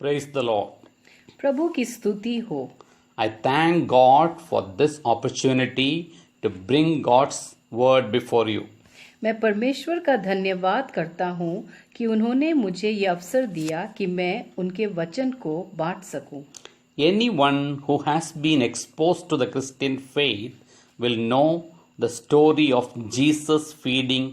Praise the Lord. प्रभु की स्तुति हो। I thank God for this opportunity to bring God's word before you. मैं परमेश्वर का धन्यवाद करता हूँ कि उन्होंने मुझे ये अवसर दिया कि मैं उनके वचन को बांट सकूं। Anyone who has been exposed to the Christian faith will know the story of Jesus feeding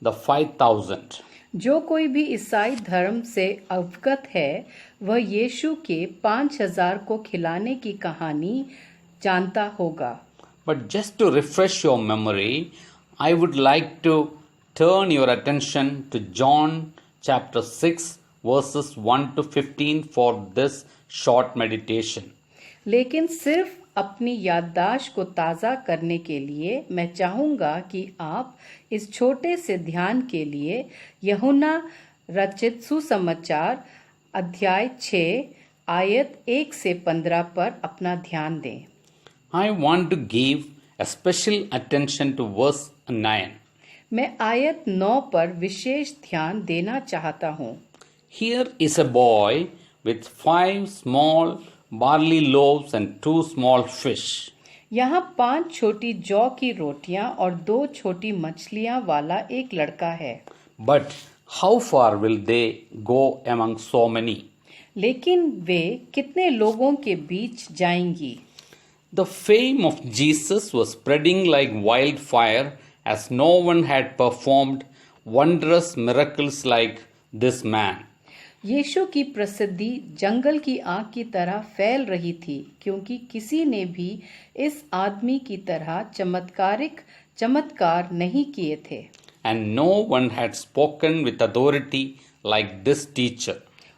the 5,000. जो कोई भी ईसाई धर्म से अवगत है वह यीशु के 5,000 को खिलाने की कहानी जानता होगा। But just to refresh your memory, I would like to turn your attention to John chapter 6 verses 1 to 15 for this short meditation. लेकिन सिर्फ अपनी याददाश्त को ताज़ा करने के लिए मैं चाहूँगा कि आप इस छोटे से ध्यान के लिए यूहन्ना रचित सुसमाचार अध्याय 6 आयत 1 से 15 पर अपना ध्यान दें। I want to give a special attention to verse 9. मैं आयत 9 पर विशेष ध्यान देना चाहता हूँ। Here is a boy with 5 small barley loaves and 2 small fish. यहाँ 5 छोटी जौ की रोटियां और 2 छोटी मछलियां वाला एक लड़का है। But how far will they go among so many? लेकिन वे कितने लोगों के बीच जाएंगी? The fame of Jesus was spreading like wildfire as no one had performed wondrous miracles like this man. यीशु की प्रसिद्धि जंगल की आग की तरह फैल रही थी क्योंकि किसी ने भी इस आदमी की तरह चमत्कार नहीं किए थे। And no one had spoken with authority like this teacher.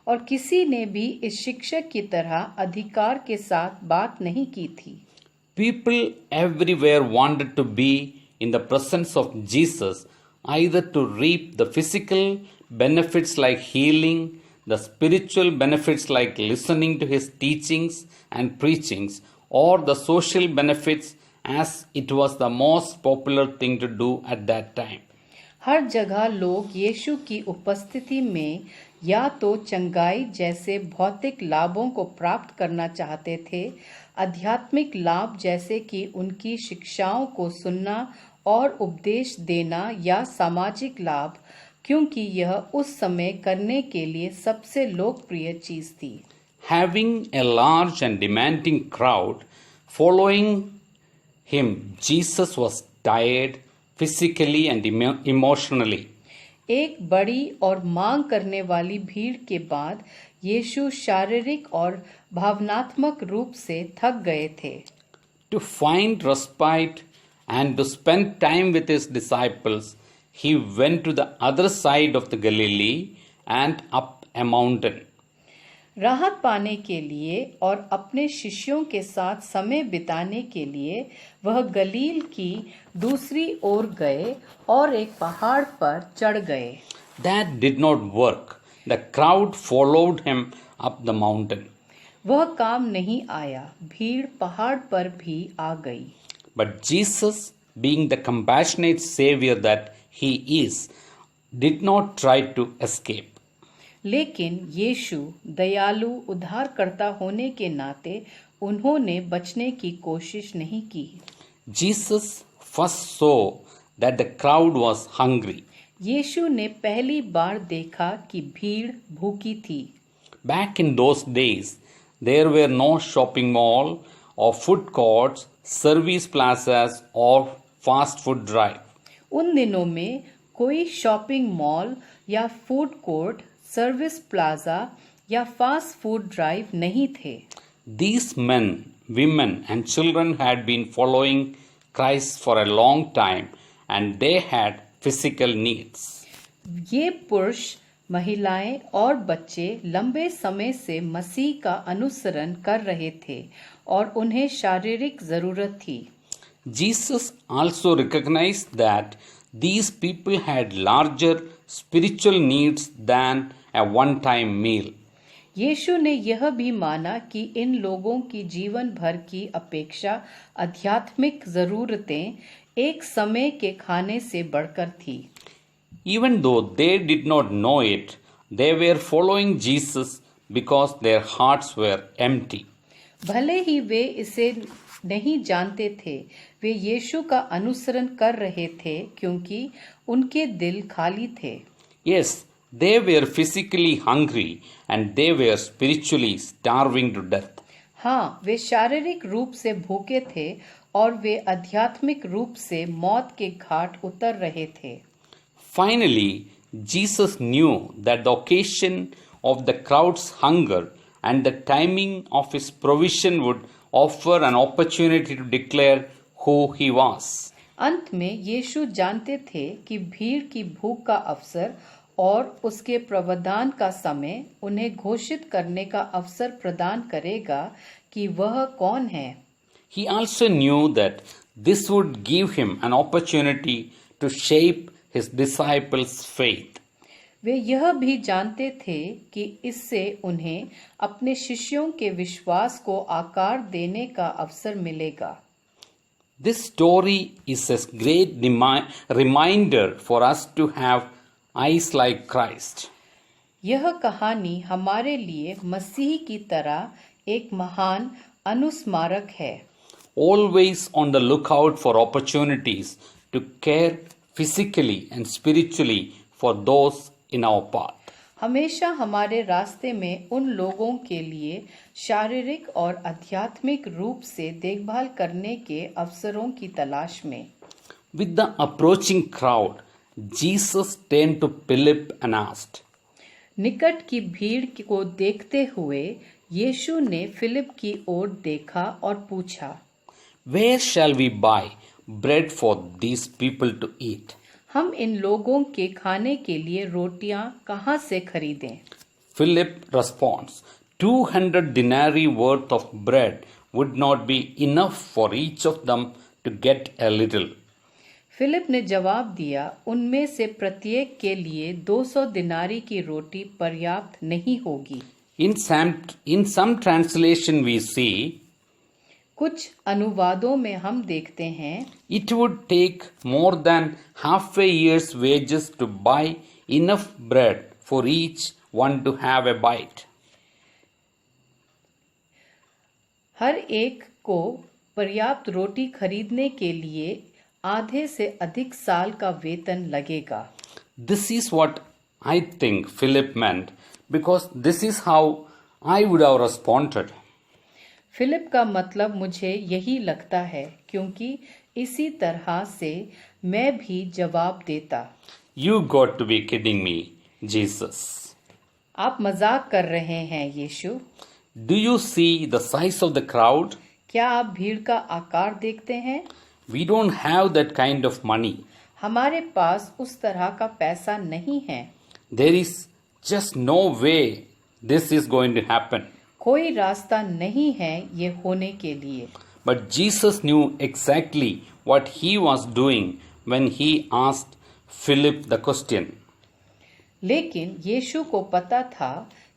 और किसी ने भी इस शिक्षक की तरह अधिकार के साथ बात नहीं की थी। People everywhere wanted to be in the presence of Jesus, either to reap the physical benefits like healing, the spiritual benefits like listening to his teachings and preachings, or the social benefits as it was the most popular thing to do at that time. हर जगह लोग यीशु की उपस्थिति में या तो चंगाई जैसे भौतिक लाभों को प्राप्त करना चाहते थे, आध्यात्मिक लाभ जैसे कि उनकी शिक्षाओं को सुनना और उपदेश देना, या सामाजिक लाभ क्योंकि यह उस समय करने के लिए सबसे लोकप्रिय चीज थी। Having a large and demanding crowd following him, Jesus was tired physically and emotionally. एक बड़ी और मांग करने वाली भीड़ के बाद यीशु शारीरिक और भावनात्मक रूप से थक गए थे। To find respite and to spend time with his disciples, he went to the other side of the Galilee and up a mountain. राहत पाने के लिए और अपने शिष्यों के साथ समय बिताने के लिए वह गलील की दूसरी ओर गए और एक पहाड़ पर चढ़ गए। That did not work. The crowd followed him up the mountain. वह काम नहीं आया, भीड़ पहाड़ पर भी आ गई। But Jesus, being the compassionate Savior that he is, did not try to escape. लेकिन यीशु दयालु उद्धारकर्ता होने के नाते उन्होंने बचने की कोशिश नहीं की। Jesus first saw that the crowd was hungry. यीशु ने पहली बार देखा कि भीड़ भूखी थी। Back in those days, there were no shopping mall or food courts, service plazas or fast food drive. उन दिनों में कोई शॉपिंग मॉल या फूड कोर्ट, सर्विस प्लाजा या फास्ट फूड ड्राइव नहीं थे। These men, women and children had been following Christ for a long time and they had physical needs. ये पुरुष, महिलाएं और बच्चे लंबे समय से मसीह का अनुसरण कर रहे थे और उन्हें शारीरिक जरूरत थी। Jesus also recognized that these people had larger spiritual needs than a one-time meal. यीशु ने यह भी माना कि इन लोगों की जीवन भर की अपेक्षा आध्यात्मिक जरूरतें एक समय के खाने से बढ़कर थी। Even though they did not know it, they were following Jesus because their hearts were empty. भले ही वे इसे नहीं जानते थे, वे यीशु का अनुसरण कर रहे थे क्योंकि उनके दिल खाली थे। Yes, they were physically hungry and they were spiritually starving to death. हाँ, वे शारीरिक रूप से भूखे थे और वे आध्यात्मिक रूप से मौत के घाट उतर रहे थे। Finally, Jesus knew that the occasion of the crowd's hunger and the timing of his provision would offer an opportunity to declare who he was. अंत में यीशु जानते थे कि भीड़ की भूख का अवसर और उसके प्रावधान का समय उन्हें घोषित करने का अवसर प्रदान करेगा कि वह कौन है। He also knew that this would give him an opportunity to shape his disciples' faith. वे यह भी जानते थे कि इससे उन्हें अपने शिष्यों के विश्वास को आकार देने का अवसर मिलेगा। This story is a great reminder for us to have eyes like Christ. यह कहानी हमारे लिए मसीह की तरह एक महान अनुस्मारक है। Always on the lookout for opportunities to care physically and spiritually for those in our path. हमेशा हमारे रास्ते में उन लोगों के लिए शारीरिक और आध्यात्मिक रूप से देखभाल करने के अवसरों की तलाश में। With the approaching crowd, Jesus turned to Philip and asked, निकट की भीड़ को देखते हुए यीशु ने फिलिप की ओर देखा और पूछा, Where shall we buy bread for these people to eat? हम इन लोगों के खाने के लिए रोटियां कहाँ से खरीदें? Philip responds, 200 denarii worth of bread would not be enough for each of them to get a little. Philip ने जवाब दिया, उनमें से प्रत्येक के लिए 200 दिनारी की रोटी पर्याप्त नहीं होगी। In some translation we see, कुछ अनुवादों में हम देखते हैं, it would take more than half a year's wages to buy enough bread for each one to have a bite. हर एक को पर्याप्त रोटी खरीदने के लिए आधे से अधिक साल का वेतन लगेगा। This is what I think Philip meant, because this is how I would have responded. Philip का मतलब मुझे यही लगता है, क्योंकि इसी तरह से मैं भी जवाब देता। You got to be kidding me, Jesus. आप मजाक कर रहे हैं यीशु। Do you see the size of the crowd? क्या आप भीड़ का आकार देखते हैं? We don't have that kind of money. हमारे पास उस तरह का पैसा नहीं है। There is just no way this is going to happen. कोई रास्ता नहीं है ये होने के लिए। But Jesus knew exactly what he was doing when he asked Philip the question. लेकिन यीशु को पता था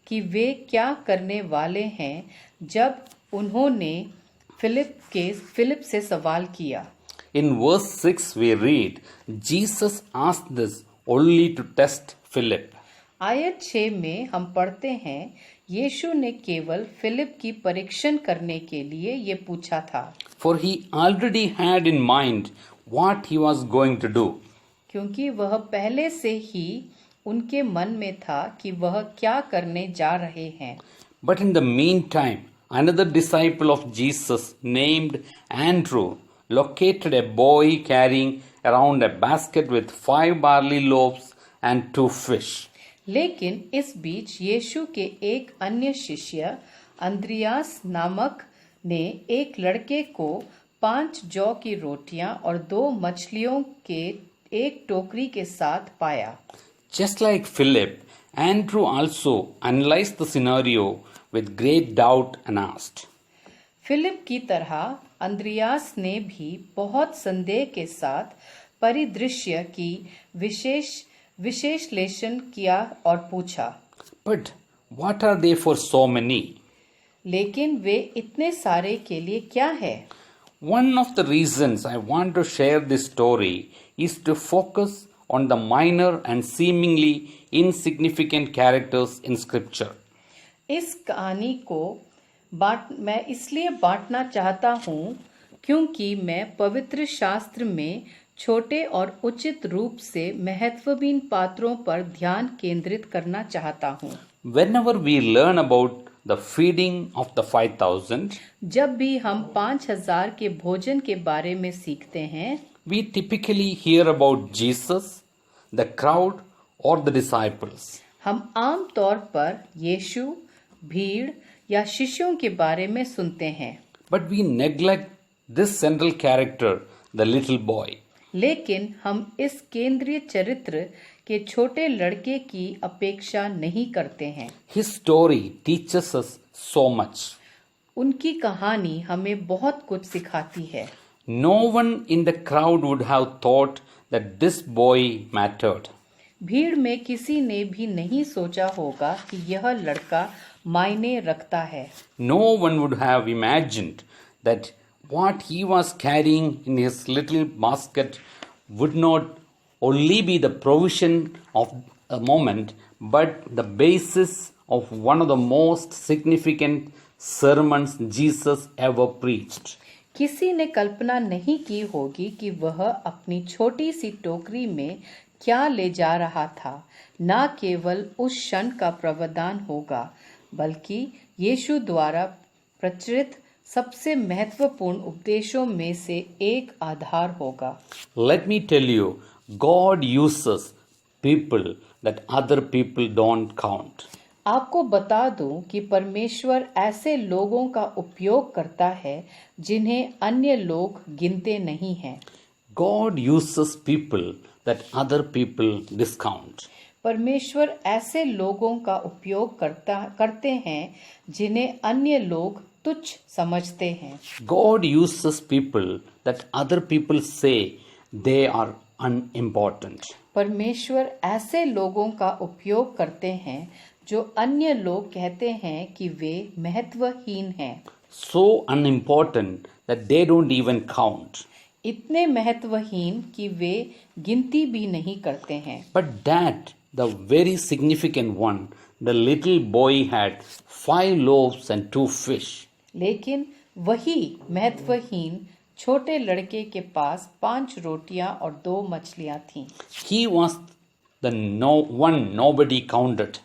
कि वे क्या करने वाले हैं जब उन्होंने फिलिप से सवाल किया। In verse 6 we read, Jesus asked this only to test Philip. आयत 6 में हम पढ़ते हैं, यीशु ने केवल फिलिप की परीक्षण करने के लिए ये पूछा था। For he already had in mind what he was going to do. क्योंकि वह पहले से ही उनके मन में था कि वह क्या करने जा रहे हैं। But in the meantime, another disciple of Jesus named Andrew located a boy carrying around a basket with 5 barley loaves and 2 fish. लेकिन इस बीच यीशु के एक अन्य शिष्य अंद्रियास नामक ने एक लड़के को 5 जौ की रोटियां और 2 मछलियों के एक टोकरी के साथ पाया। Just like Philip, Andrew also analyzed the scenario with great doubt and asked, Philip की तरह अंद्रियास ने भी बहुत संदेह के साथ परिदृश्य की विश्लेषण किया और पूछा, But what are they for so many? लेकिन वे इतने सारे के लिए क्या है? One of the reasons I want to share this story is to focus on the minor and seemingly insignificant characters in Scripture. इस कहानी को मैं इसलिए बांटना चाहता हूँ क्योंकि मैं पवित्र शास्त्र में छोटे और उचित रूप से महत्वहीन पात्रों पर ध्यान केंद्रित करना चाहता हूँ। Whenever we learn about the feeding of the 5,000, जब भी हम 5,000 के भोजन के बारे में सीखते हैं, we typically hear about Jesus, the crowd, or the disciples. हम आम तौर पर यीशु, भीड़ या शिष्यों के बारे में सुनते हैं, But we neglect this central character, the little boy. लेकिन हम इस केंद्रीय चरित्र के छोटे लड़के की अपेक्षा नहीं करते हैं। His story teaches us so much. उनकी कहानी हमें बहुत कुछ सिखाती है। No one in the crowd would have thought that this boy mattered. भीड़ में किसी ने भी नहीं सोचा होगा कि यह लड़का मायने रखता है। No one would have imagined that what he was carrying in his little basket would not only be the provision of a moment, but the basis of one of the most significant sermons Jesus ever preached. किसी ने कल्पना नहीं की होगी कि वह अपनी छोटी सी टोकरी में क्या ले जा रहा था। न केवल उस क्षण का प्रावधान होगा, बल्कि यीशु द्वारा प्रचलित सबसे महत्वपूर्ण उपदेशों में से एक आधार होगा। Let me tell you, God uses people that other people don't count. आपको बता दूं कि परमेश्वर ऐसे लोगों का उपयोग करता है जिन्हें अन्य लोग गिनते नहीं हैं। God uses people that other people discount. परमेश्वर ऐसे लोगों का उपयोग करते हैं जिन्हें अन्य लोग तुच्छ समझते हैं। God uses people that other people say they are unimportant. परमेश्वर ऐसे लोगों का उपयोग करते हैं जो अन्य लोग कहते हैं कि वे महत्वहीन हैं। So unimportant that they don't even count. इतने महत्वहीन कि वे गिनती भी नहीं करते हैं। But that, the very significant one, the little boy had 5 loaves and 2 fish. लेकिन वही महत्वहीन छोटे लड़के के पास 5 रोटियां और 2 मछलियां थीं। He was the one nobody counted.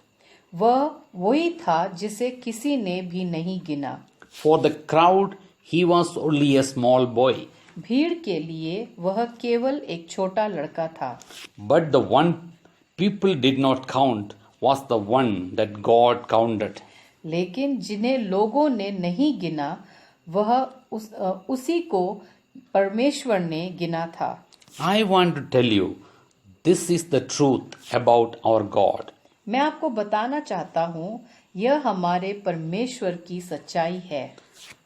वह वही था जिसे किसी ने भी नहीं गिना। For the crowd, he was only a small boy. भीड़ के लिए वह केवल एक छोटा लड़का था। But the one people did not count was the one that God counted. लेकिन जिन्हें लोगों ने नहीं गिना वह उसी को परमेश्वर ने गिना था। I want to tell you, this is the truth about our God. मैं आपको बताना चाहता हूँ यह हमारे परमेश्वर की सच्चाई है।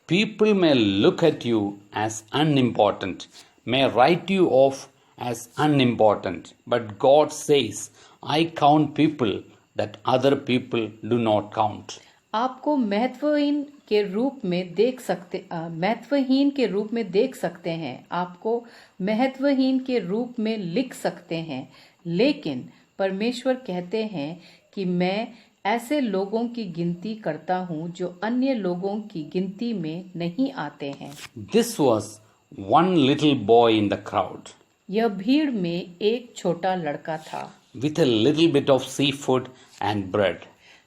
People may look at you as unimportant, may write you off as unimportant, but God says, I count people that other people do not count. आपको महत्वहीन के रूप में देख सकते हैं, आपको महत्वहीन के रूप में लिख सकते हैं, लेकिन परमेश्वर कहते हैं कि मैं ऐसे लोगों की गिनती करता हूँ जो अन्य लोगों की गिनती में नहीं आते हैं। This was one little boy in the crowd. यह भीड़ में एक छोटा लड़का था with a little bit of seafood and bread.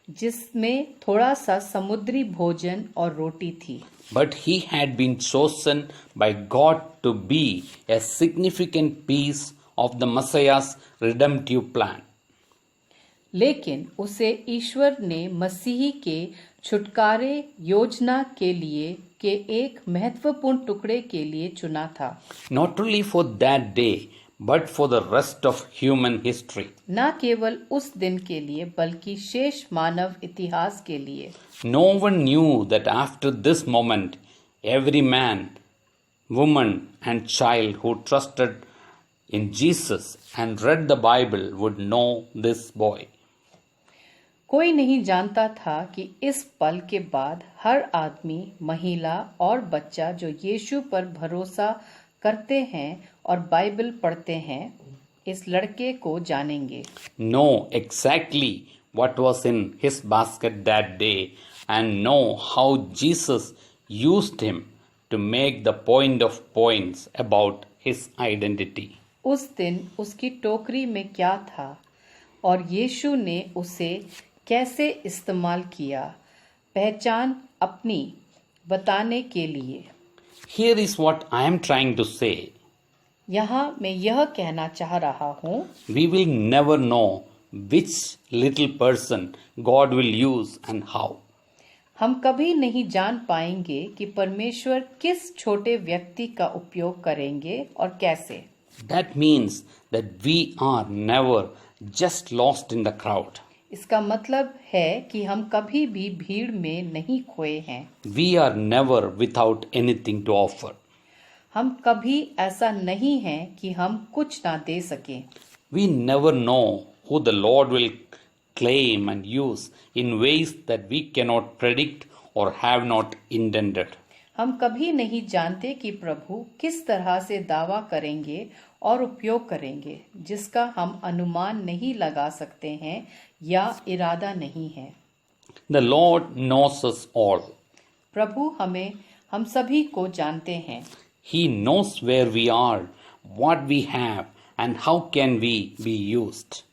जिसमें थोड़ा सा समुद्री भोजन और रोटी थी। But he had been chosen by God to be a significant piece of the Messiah's redemptive plan. लेकिन उसे ईश्वर ने मसीही के छुटकारे योजना के लिए के एक महत्वपूर्ण टुकड़े के लिए चुना था। Not only for that day, but for the rest of human history. न केवल उस दिन के लिए बल्कि शेष मानव इतिहास के लिए। No one knew that after this moment, every man, woman, and child who trusted in Jesus and read the Bible would know this boy. कोई नहीं जानता था कि इस पल के बाद हर आदमी, महिला और बच्चा जो यीशु पर भरोसा करते हैं और बाइबल पढ़ते हैं, इस लड़के को जानेंगे। Know exactly what was in his basket that day and know how Jesus used him to make the point of points about his identity. उस दिन उसकी टोकरी में क्या था और यीशु ने उसे कैसे इस्तेमाल किया, पहचान अपनी बताने के लिए। Here is what I am trying to say. यहाँ मैं यह कहना चाह रहा हूँ, We will never know which little person God will use and how. हम कभी नहीं जान पाएंगे कि परमेश्वर किस छोटे व्यक्ति का उपयोग करेंगे और कैसे। That means that we are never just lost in the crowd. इसका मतलब है कि हम कभी भी भीड़ में नहीं खोए हैं। We are never without anything to offer. हम कभी ऐसा नहीं है कि हम कुछ ना दे सकें। We never know who the Lord will claim and use in ways that we cannot predict or have not intended. हम कभी नहीं जानते कि प्रभु किस तरह से दावा करेंगे और उपयोग करेंगे, जिसका हम अनुमान नहीं लगा सकते हैं या इरादा नहीं है। The Lord knows us all. प्रभु हम सभी को जानते हैं। He knows where we are, what we have, and how can we be used.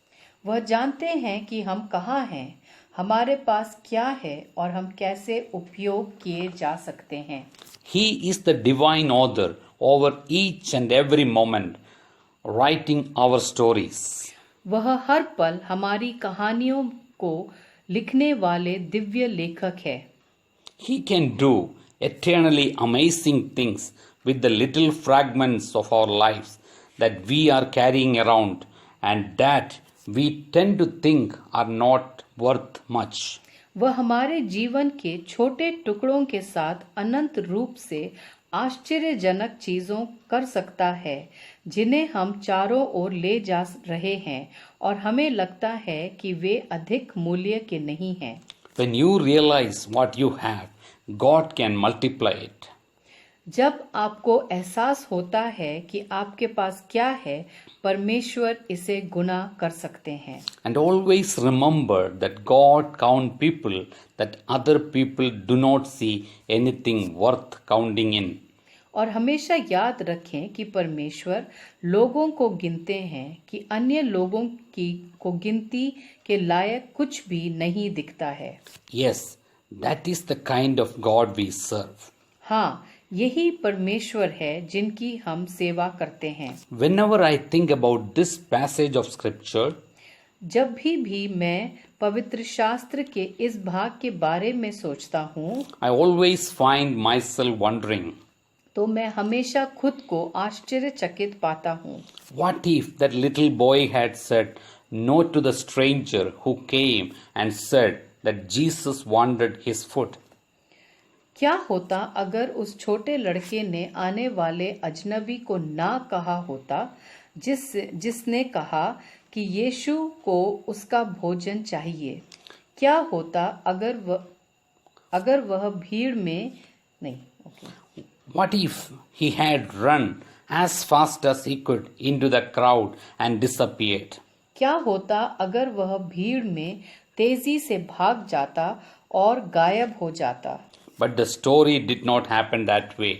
वह जानते हैं कि हम कहाँ हैं, हमारे पास क्या है और हम कैसे उपयोग किए जा सकते हैं। He is the divine author over each and every moment, writing our stories. वह हर पल हमारी कहानियों को लिखने वाले दिव्य लेखक है। He can do eternally amazing things with the little fragments of our lives that we are carrying around and that we tend to think are not worth much. वह हमारे जीवन के छोटे टुकड़ों के साथ अनंत रूप से आश्चर्यजनक चीजों कर सकता है, जिन्हें हम चारों ओर ले जा रहे हैं और हमें लगता है कि वे अधिक मूल्य के नहीं हैं। When you realize what you have, God can multiply it. जब आपको एहसास होता है कि आपके पास क्या है, परमेश्वर इसे गुना कर सकते हैं। And always remember that God count people that other people do not see anything worth counting in. और हमेशा याद रखें कि परमेश्वर लोगों को गिनते हैं कि अन्य लोगों को गिनती के लायक कुछ भी नहीं दिखता है। Yes, that is the kind of God we serve. हाँ, यही परमेश्वर है जिनकी हम सेवा करते हैं। Whenever I think about this passage of scripture, जब भी मैं पवित्र शास्त्र के इस भाग के बारे में सोचता हूँ, I always find myself wondering, तो मैं हमेशा खुद को आश्चर्यचकित पाता हूँ। what if that little boy had said no to the stranger who came and said that Jesus wanted his foot? क्या होता अगर उस छोटे लड़के ने आने वाले अजनबी को ना कहा होता, जिसने कहा कि यीशु को उसका भोजन चाहिए? क्या होता अगर वह भीड़ में नहीं? What if he had run as fast as he could into the crowd and disappeared? क्या होता अगर वह भीड़ में तेजी से भाग जाता और गायब हो जाता? But the story did not happen that way.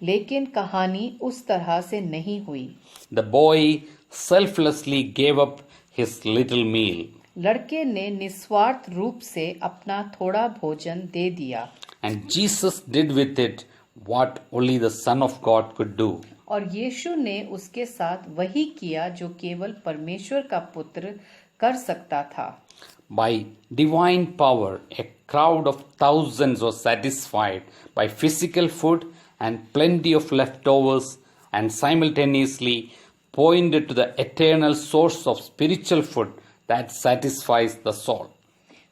लेकिन कहानी उस तरह से नहीं हुई। The boy selflessly gave up his little meal. लड़के ने निस्वार्थ रूप से अपना थोड़ा भोजन दे दिया। And Jesus did with it what only the Son of God could do. और यीशु ने उसके साथ वही किया जो केवल परमेश्वर का पुत्र कर सकता था। By divine power, a crowd of thousands was satisfied by physical food and plenty of leftovers, and simultaneously pointed to the eternal source of spiritual food that satisfies the soul.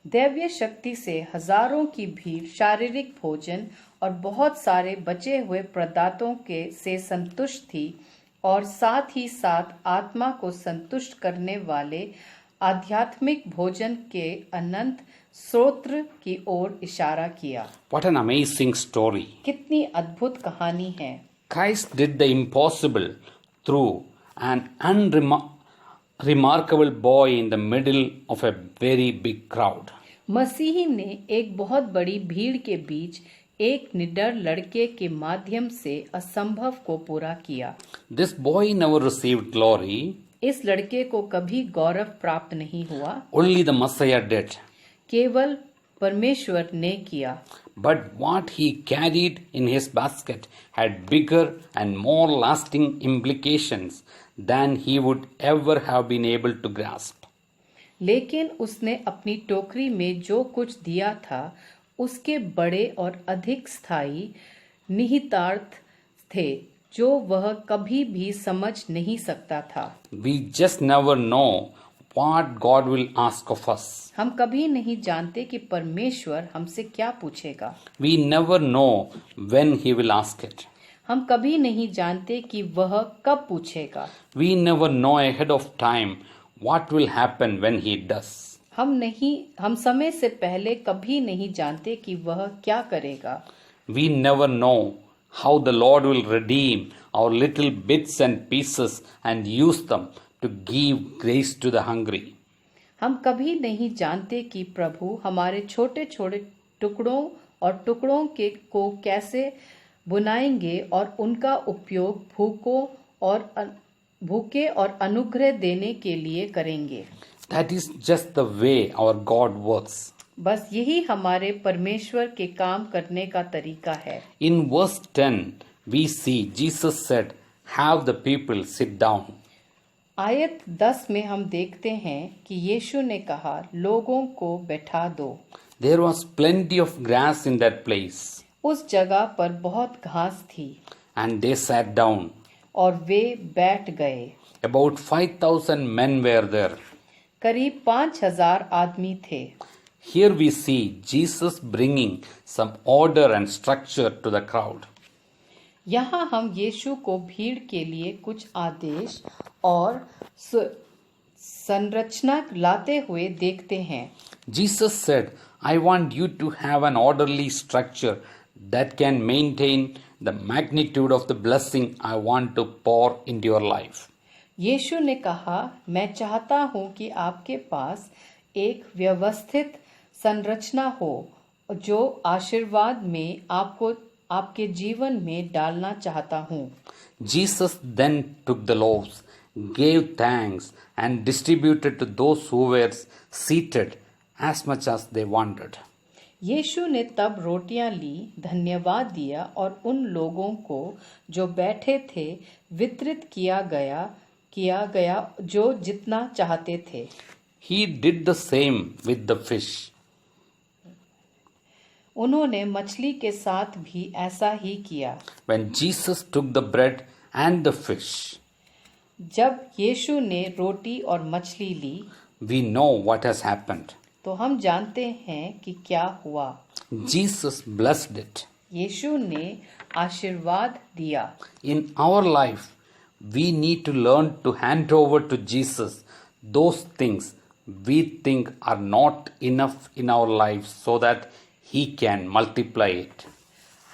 दैवीय शक्ति से हजारों की भीड़ शारीरिक भोजन और बहुत सारे बचे हुए पदार्थों से संतुष्ट थी और साथ ही साथ आत्मा को संतुष्ट करने वाले आध्यात्मिक भोजन के अनंत स्रोत की ओर इशारा किया। What an amazing story! कितनी अद्भुत कहानी है। Christ did the impossible through an remarkable boy in the middle of a very big crowd. मसीही ने एक बहुत बड़ी भीड़ के बीच एक निडर लड़के के माध्यम से असंभव को पूरा किया। This boy never received glory, इस लड़के को कभी गौरव प्राप्त नहीं हुआ, only the Messiah did. केवल परमेश्वर ने किया। But what he carried in his basket had bigger and more lasting implications than he would ever have been able to grasp. लेकिन उसने अपनी टोकरी में जो कुछ दिया था उसके बड़े और अधिक स्थायी निहितार्थ थे जो वह कभी भी समझ नहीं सकता था। We just never know what God will ask of us. हम कभी नहीं जानते कि परमेश्वर हमसे क्या पूछेगा। We never know when he will ask it. हम कभी नहीं जानते कि वह कब पूछेगा। We never know ahead of time what will happen when he does. हम समय से पहले कभी नहीं जानते कि वह क्या करेगा। We never know how the Lord will redeem our little bits and pieces and use them to give grace to the hungry. हम कभी नहीं जानते कि प्रभु हमारे छोटे छोटे टुकड़ों को कैसे बुनाएंगे और उनका उपयोग भूखे और अनुग्रह देने के लिए करेंगे। That is just the way our God works. बस यही हमारे परमेश्वर के काम करने का तरीका है। In verse 10, we see Jesus said, "Have the people sit down." आयत 10 में हम देखते हैं कि यीशु ने कहा, लोगों को बैठा दो। There was plenty of grass in that place, उस जगह पर बहुत घास थी and they sat down. और वे बैठ गए। About 5,000 men were there. करीब 5,000 आदमी थे। Here we see Jesus bringing some order and structure to the crowd. यहाँ हम यीशु को भीड़ के लिए कुछ आदेश और संरचना लाते हुए देखते हैं। Jesus said, "I want you to have an orderly structure that can maintain the magnitude of the blessing I want to pour into your life." यीशु ने कहा, मैं चाहता हूँ कि आपके पास एक व्यवस्थित संरचना हो जो आशीर्वाद में आपके जीवन में डालना चाहता हूँ। Jesus then took the loaves, gave thanks, and distributed to those who were seated as much as they wanted. यीशु ने तब रोटियां ली, धन्यवाद दिया और उन लोगों को जो बैठे थे वितरित किया गया जो जितना चाहते थे। He did the same with the fish. उन्होंने मछली के साथ भी ऐसा ही किया। When Jesus took the bread and the fish, जब यीशु ने रोटी और मछली ली, we know what has happened. तो हम जानते हैं कि क्या हुआ। Jesus blessed it. यीशु ने आशीर्वाद दिया। In our life, we need to learn to hand over to Jesus those things we think are not enough in our lives so that He can multiply it.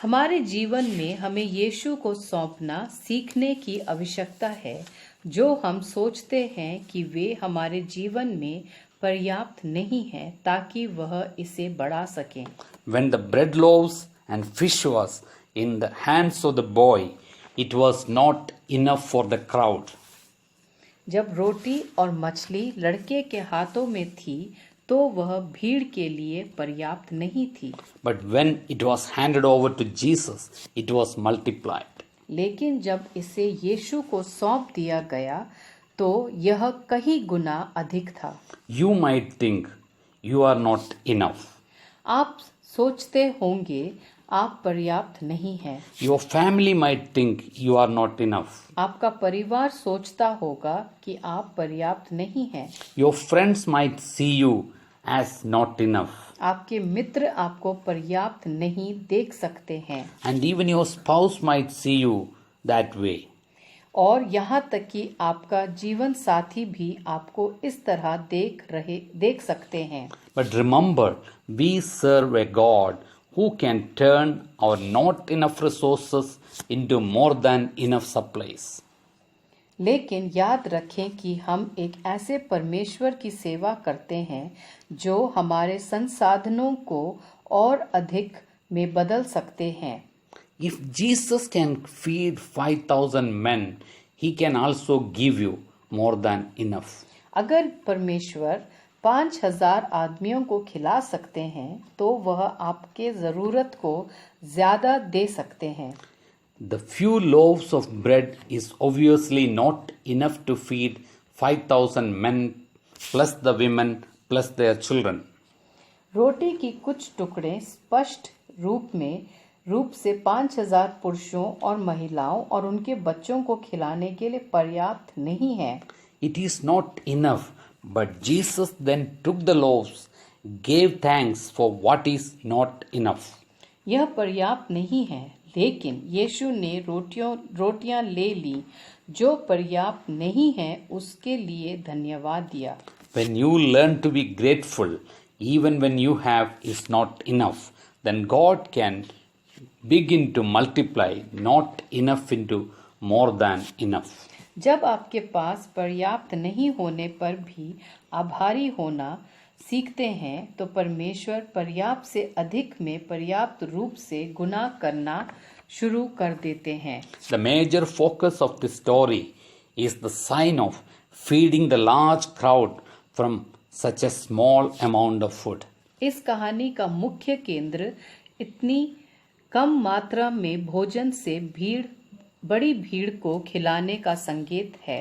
हमारे जीवन में हमें यीशु को सौंपना सीखने की आवश्यकता है जो हम सोचते हैं कि वे हमारे जीवन में पर्याप्त नहीं है ताकि वह इसे बढ़ा सकें। When the bread loaves and fish was in the hands of the boy, it was not enough for the crowd. जब रोटी और मछली लड़के के हाथों में थी तो वह भीड़ के लिए पर्याप्त नहीं थी। But when it was handed over to Jesus, it was multiplied. लेकिन जब इसे यीशु को सौंप दिया गया तो यह कई गुना अधिक था। You might think you are not enough. आप सोचते होंगे आप पर्याप्त नहीं हैं। Your family might think you are not enough. आपका परिवार सोचता होगा कि आप पर्याप्त नहीं हैं। Your friends might see you as not enough. आपके मित्र आपको पर्याप्त नहीं देख सकते हैं। And even your spouse might see you that way. और यहाँ तक कि आपका जीवन साथी भी आपको इस तरह देख सकते हैं। But remember, we serve a God who can turn our not enough resources into more than enough supplies. लेकिन याद रखें कि हम एक ऐसे परमेश्वर की सेवा करते हैं जो हमारे संसाधनों को और अधिक में बदल सकते हैं। If Jesus can feed 5,000 men, he can also give you more than enough. अगर परमेश्वर 5,000 आदमियों को खिला सकते हैं तो वह आपके ज़रूरत को ज़्यादा दे सकते हैं। The few loaves of bread is obviously not enough to feed 5,000 men plus the women plus their children. रोटी की कुछ टुकड़े स्पष्ट रूप से 5,000 पुरुषों और महिलाओं और उनके बच्चों को खिलाने के लिए पर्याप्त नहीं है। It is not enough, but Jesus then took the loaves, gave thanks for what is not enough. यह पर्याप्त नहीं है, लेकिन यीशु ने रोटियां ले ली जो पर्याप्त नहीं है, उसके लिए धन्यवाद दिया। When you learn to be grateful, even when you have is not enough, then God can begin to multiply not enough into more than enough. जब आपके पास पर्याप्त नहीं होने पर भी आभारी होना सीखते हैं तो परमेश्वर पर्याप्त से अधिक में पर्याप्त रूप से गुना करना शुरू कर देते हैं। The major focus of this story is the sign of feeding the large crowd from such a small amount of food. इस कहानी का मुख्य केंद्र इतनी कम मात्रा में भोजन से बड़ी भीड़ को खिलाने का संकेत है।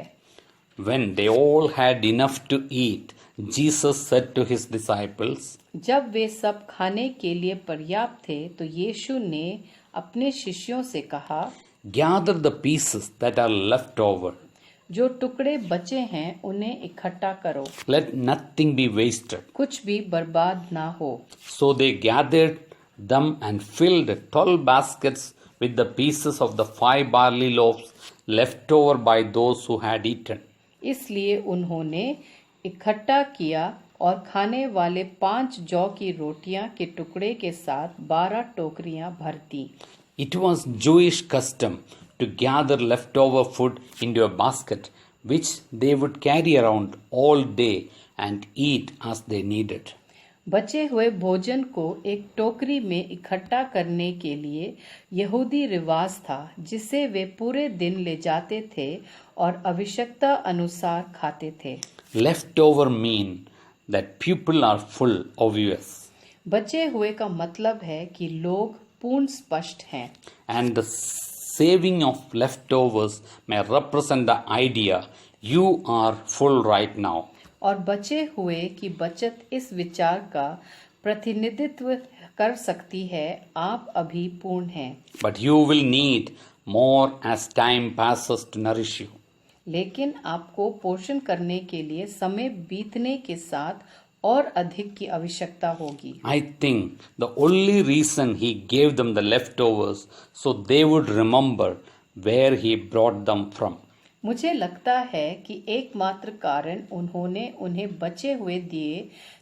When they all had enough to eat, Jesus said to his disciples, जब वे सब खाने के लिए पर्याप्त थे तो यीशु ने अपने शिष्यों से कहा, gather the pieces that are left over. जो टुकड़े बचे हैं उन्हें इकट्ठा करो, Let nothing be wasted. कुछ भी बर्बाद ना हो। So they gathered them and filled 12 baskets with the pieces of the 5 barley loaves left over by those who had eaten. इसलिए उन्होंने इकट्ठा किया और खाने वाले 5 जौ की रोटियां के टुकड़े के साथ 12 टोकरियां भर दी। It was Jewish custom to gather leftover food into a basket which they would carry around all day and eat as they needed. बचे हुए भोजन को एक टोकरी में इकट्ठा करने के लिए यहूदी रिवाज था जिसे वे पूरे दिन ले जाते थे और आवश्यकता अनुसार खाते थे। Leftover mean that people are full obvious. बचे हुए का मतलब है कि लोग पूर्ण स्पष्ट हैं। And the saving of leftovers may represent the idea you are full right now. और बचे हुए की बचत इस विचार का प्रतिनिधित्व कर सकती है, आप अभी पूर्ण हैं। But you will need more as time passes to nourish you. लेकिन आपको पोषण करने के लिए समय बीतने के साथ और अधिक की आवश्यकता होगी। I think the only reason he gave them the leftovers so they would remember where he brought them from. मुझे लगता है कि एकमात्र कारण उन्होंने उन्हें बचे हुए दिए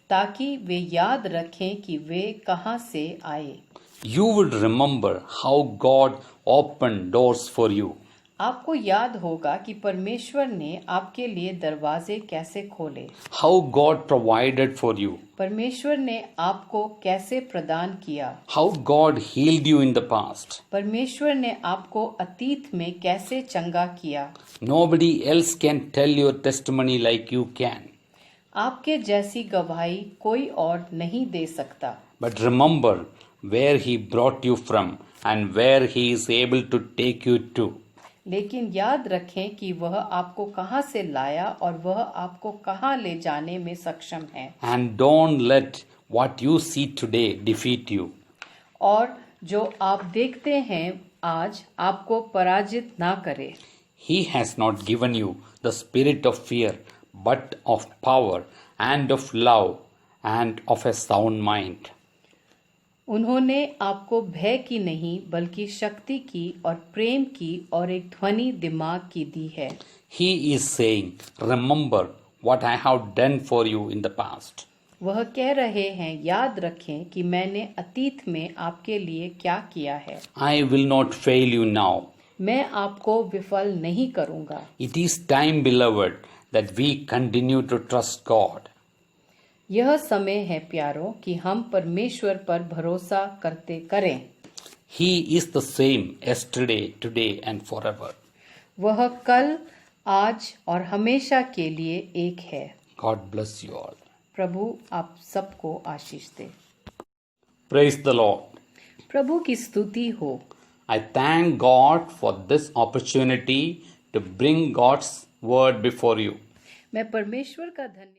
ताकि वे याद रखें कि वे कहां से आए। You would remember how God opened doors for you. आपको याद होगा कि परमेश्वर ने आपके लिए दरवाजे कैसे खोले, How God provided for you. परमेश्वर ने आपको कैसे प्रदान किया, How God healed you in the past. परमेश्वर ने आपको अतीत में कैसे चंगा किया। Nobody else can tell your testimony like you can. आपके जैसी गवाही कोई और नहीं दे सकता। But remember where he brought you from and where he is able to take you to. लेकिन याद रखें कि वह आपको कहां से लाया और वह आपको कहां ले जाने में सक्षम है। And don't let what you see today defeat you. और जो आप देखते हैं आज आपको पराजित ना करे। He has not given you the spirit of fear, but of power and of love and of a sound mind. उन्होंने आपको भय की नहीं बल्कि शक्ति की और प्रेम की और एक ध्वनि दिमाग की दी है। He is saying, remember what I have done for you in the past. वह कह रहे हैं, याद रखें कि मैंने अतीत में आपके लिए क्या किया है। I will not fail you now. मैं आपको विफल नहीं करूंगा। It is time, beloved, that we continue to trust God. यह समय है प्यारों कि हम परमेश्वर पर भरोसा करते करें। He is the same yesterday, today, and forever. वह कल, आज और हमेशा के लिए एक है। God bless you all. प्रभु आप सबको आशीष दे। Praise the Lord. प्रभु की स्तुति हो। I thank God for this opportunity to bring God's word before you. मैं परमेश्वर का धन्यवाद